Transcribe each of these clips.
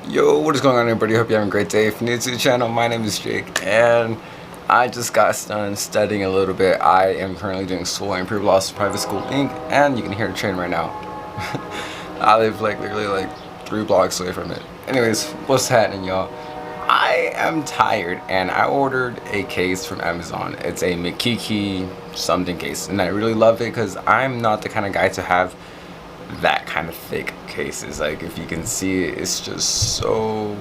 Yo, what is going on, everybody? Hope you're having a great day. If you're new to the channel, my name is Jake, and I just got done studying a little bit. I am currently doing school in Pre-Loss Private School Inc., and you can hear the train right now. I live literally 3 blocks away from it. Anyways, what's happening, y'all? I am tired, and I ordered a case from Amazon. It's a MKEKE something case, and I really love it because I'm not the kind of guy to have that kind of thick cases. Like, if you can see it, it's just so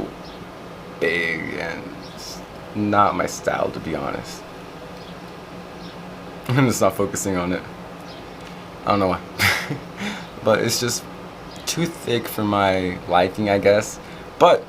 big and it's not my style, to be honest. I'm just not focusing on it. I don't know why. But it's just too thick for my liking, I guess. But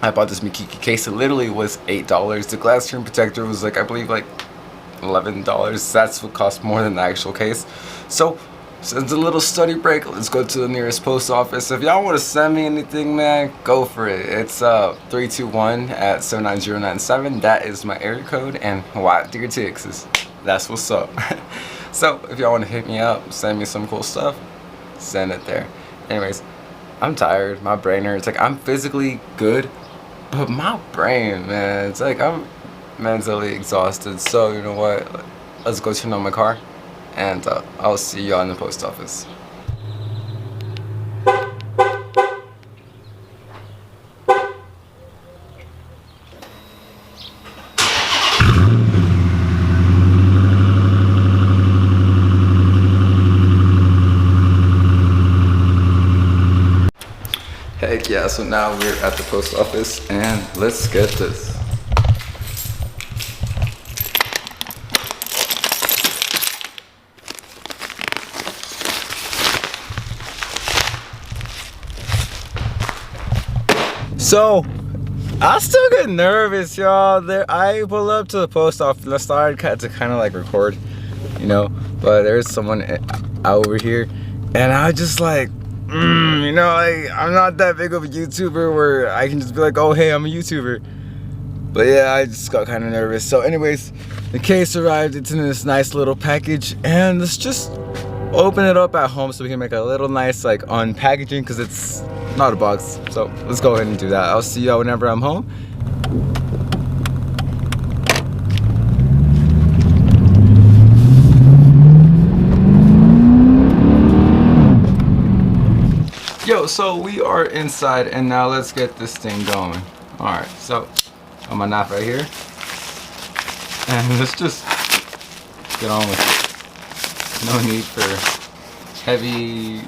I bought this MKEKE case. It literally was $8. The glass screen protector was I believe $11. That's what cost more than the actual case. So since a little study break, let's go to the nearest post office. If y'all want to send me anything, man, go for it. It's 321 at 79097. That is my area code, and White Deer, Texas. That's what's up. So if y'all want to hit me up, send me some cool stuff, send it there. Anyways, I'm tired. My brain hurts. I'm physically good, but my brain, man, it's I'm mentally exhausted. So you know what? Let's go turn on my car. And I'll see y'all in the post office. Heck yeah, so now we're at the post office and let's get this. So, I still get nervous, y'all. I pull up to the post office and I started to kind of record, you know, but there's someone over here, and I just you know, I'm not that big of a YouTuber where I can just be oh, hey, I'm a YouTuber. But yeah, I just got kind of nervous. So anyways, the case arrived. It's in this nice little package, and let's just open it up at home so we can make a little nice unpackaging, because it's not a box. So let's go ahead and do that. I'll see y'all whenever I'm home. Yo, so we are inside, and now let's get this thing going. Alright, so got my knife right here, and let's just get on with it. No need for heavy,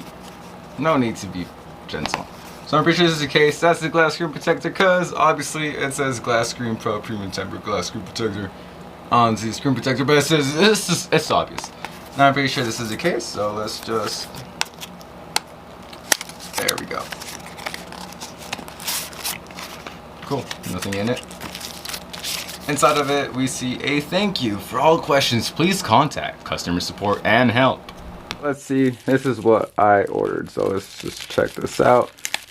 no need to be gentle. So I'm pretty sure this is the case. That's the glass screen protector, because obviously it says glass screen pro premium tempered glass screen protector on the screen protector, but it says it's obvious. Now I'm pretty sure this is the case, so let's just, there we go. Cool, nothing in it. Inside of it, we see a thank you. For all questions, please contact customer support and help. Let's see, this is what I ordered, so let's just check this out.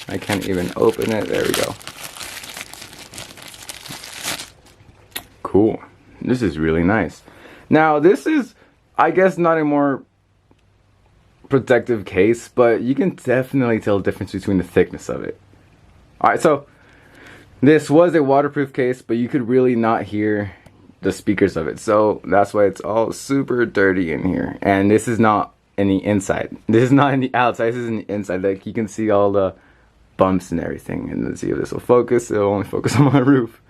I can't even open it. There we go. Cool. This is really nice. Now, this is, I guess, not a more protective case, but you can definitely tell the difference between the thickness of it. Alright, so this was a waterproof case, but you could really not hear the speakers of it. So that's why it's all super dirty in here. And this is not in the inside. This is not in the outside. This is in the inside. You can see all the bumps and everything. And let's see if this will focus. It'll only focus on my roof.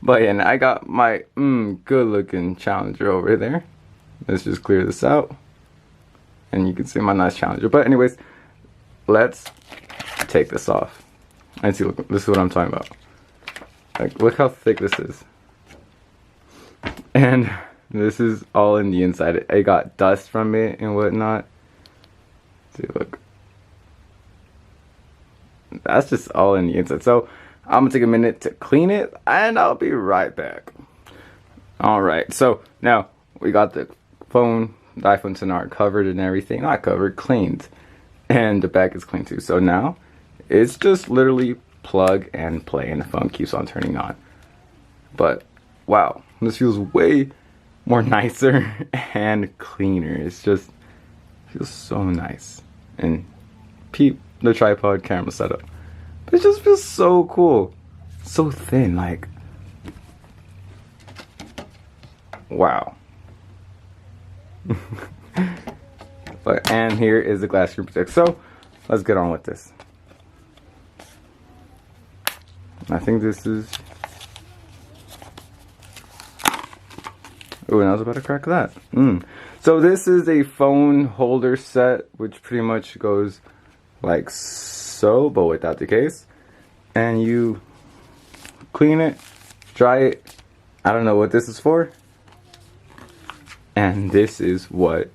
But yeah, and I got my good looking Challenger over there. Let's just clear this out. And you can see my nice Challenger. But anyways, let's take this off. And see, look, this is what I'm talking about. Look how thick this is. And this is all in the inside. I got dust from it and whatnot. See, look. That's just all in the inside. So I'm gonna take a minute to clean it, and I'll be right back. Alright, so now we got the phone, the iPhone 10R covered and everything. Not covered, cleaned. And the back is clean too. So now it's just literally plug and play, and the phone keeps on turning on. But wow, this feels way more nicer and cleaner. It's just feels so nice. And peep the tripod camera setup. It just feels so cool. So thin, like, wow. But, and here is the glass screen protector. So let's get on with this. I think this is, oh, and I was about to crack that. So this is a phone holder set, which pretty much goes like so, but without the case. And you clean it, dry it. I don't know what this is for. And this is what,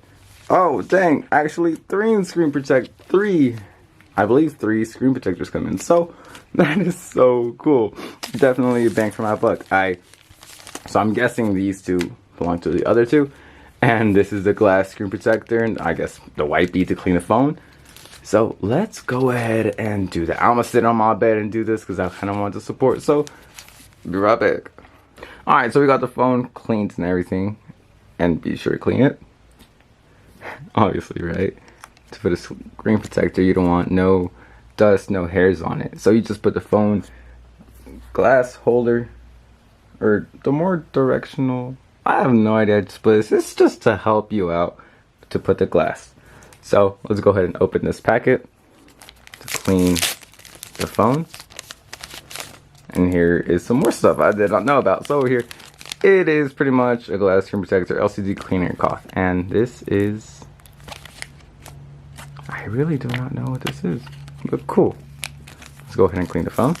oh dang, actually three screen protectors come in. So that is so cool. Definitely a bang for my buck. So I'm guessing these two belong to the other two. And this is the glass screen protector, and I guess the white bead to clean the phone. So let's go ahead and do that. I'm gonna sit on my bed and do this because I kind of want the support. So be right back. All right, so we got the phone cleaned and everything, and be sure to clean it. Obviously, right? To put a screen protector, you don't want no dust, no hairs on it. So you just put the phone glass holder, or the more directional, I have no idea, but it's just to help you out to put the glass. So let's go ahead and open this packet to clean the phone. And here is some more stuff I did not know about. So over here, it is pretty much a glass screen protector, LCD cleaner, and cloth. And this is, I really do not know what this is, but cool. Let's go ahead and clean the phone.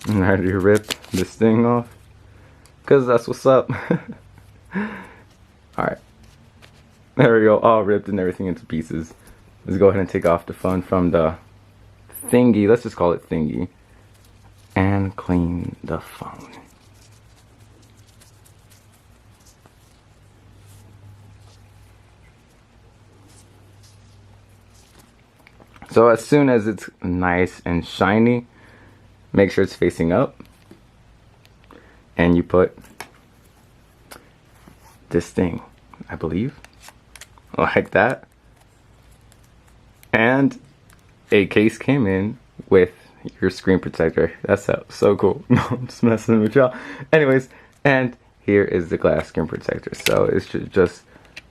And I already ripped this thing off, because that's what's up. Alright. There we go, all ripped and everything into pieces. Let's go ahead and take off the phone from the thingy, let's just call it thingy, and clean the phone. So as soon as it's nice and shiny, make sure it's facing up. And you put this thing, I believe, like that. And a case came in with your screen protector. That's so cool. No, I'm just messing with y'all. Anyways, and here is the glass screen protector. So it should just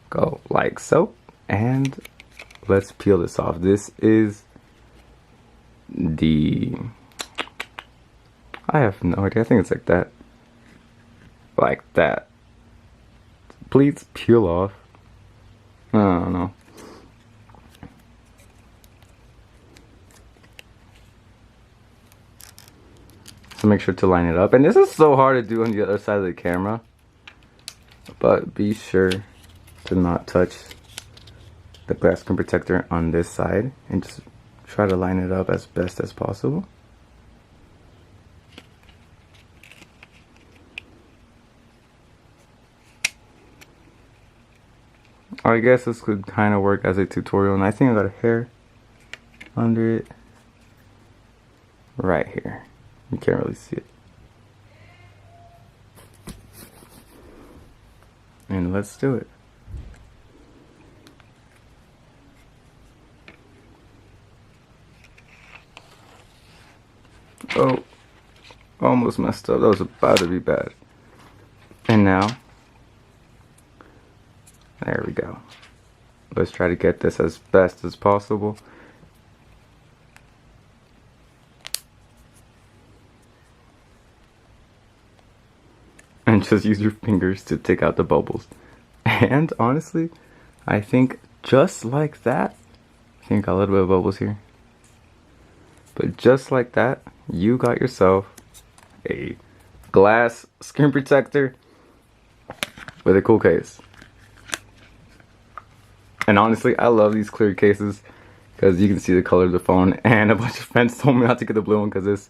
go like so. And let's peel this off. This is the, I have no idea. I think it's like that. Like that. Please peel off. I don't know. So make sure to line it up. And this is so hard to do on the other side of the camera. But be sure to not touch the glass screen protector on this side. And just try to line it up as best as possible. I guess this could kind of work as a tutorial, and I think I got a hair under it right here. You can't really see it. And let's do it. Oh, almost messed up. That was about to be bad. And now, there we go. Let's try to get this as best as possible. And just use your fingers to take out the bubbles. And honestly, I think just like that, I think got a little bit of bubbles here. But just like that, you got yourself a glass screen protector with a cool case. And honestly, I love these clear cases because you can see the color of the phone. And a bunch of friends told me not to get the blue one because this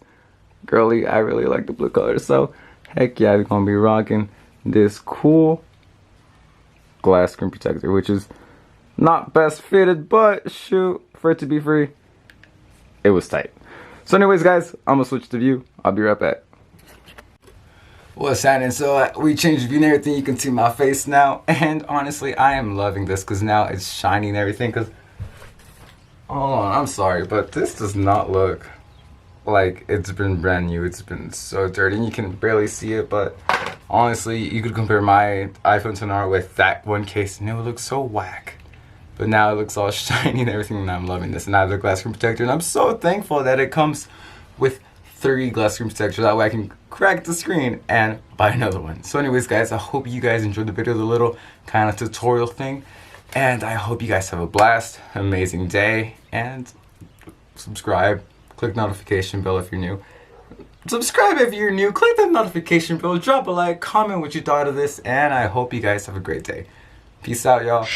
girly, I really like the blue color. So heck yeah, we're gonna be rocking this cool glass screen protector, which is not best fitted, but shoot, for it to be free, it was tight. So anyways guys, I'm gonna switch to view. I'll be right back. What's happening? So we changed view and everything. You can see my face now, and honestly I am loving this because now it's shiny and everything. Because hold on, I'm sorry, but this does not look like it's been brand new. It's been so dirty and you can barely see it, but honestly, you could compare my iPhone 10R with that one case and it would look so whack. But now it looks all shiny and everything, and I'm loving this. And I have the glass screen protector, and I'm so thankful that it comes with 3 glass screen protectors. That way I can crack the screen and buy another one. So anyways, guys, I hope you guys enjoyed the video, the little kind of tutorial thing. And I hope you guys have a blast, amazing day, and subscribe. Click notification bell if you're new. Subscribe if you're new. Click that notification bell. Drop a like. Comment what you thought of this. And I hope you guys have a great day. Peace out, y'all.